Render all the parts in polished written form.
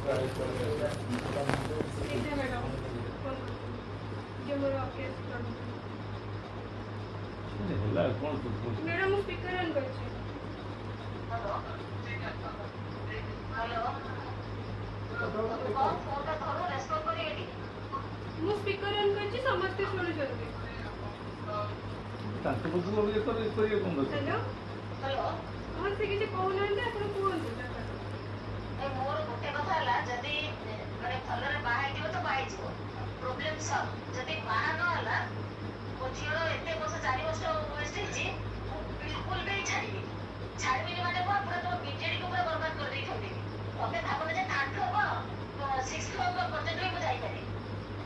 madam madam speaker on कर speaker on कर समझते शुणी हेलो हेलो हाँ से किसी कहूना आप मोर गोटे कथा जदि माने भलरे बाहाई दियो तो बाहाई जीवो प्रॉब्लम सब जदि बाहा न होला मो झीर एते वर्ष 4 वर्ष वेस्ट हेची बिल्कुल भी छाड़बी माने को पूरा तो बीजेडी को पूरा बर्बाद कर देई थोड़ी तबे भाबन जे थर्ड फ्लोर को 6 फ्लोर को प्रोजेक्ट भी बुझाई पारे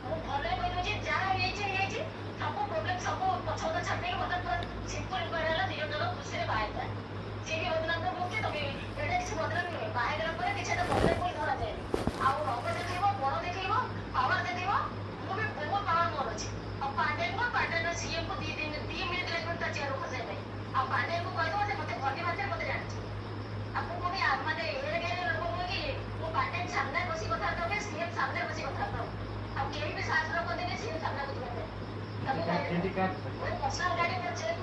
मो भले कहू जे जा हेची सब प्रॉब्लम सब पछोद छाड़े के मतलब पूरा सिंपल करला दियो जनो खुशी रे बाहाई था जे भी बदनाम को बोलते तबे एटा किसी बदनाम नहीं बाहाई गला पर किछ तो बदनाम कोई धरा जाए आ रंग देखैबो बड़ देखैबो पावर देखैबो मो भी बहुत पावर मोर अछि अब पांडे सीएम को 2 मिनट लगन ता चेयर को जाए अब पांडे को कह दो जे मते भर्ती मात्रा मते जान आपको को भी माने एरे गेरे लोग को कि वो पांडे सामने बसी कथा तो सीएम सामने बसी कथा तो अब केही भी शास्त्र को देने सीएम सामने को दिबे तब पर्सनल गाड़ी में चेक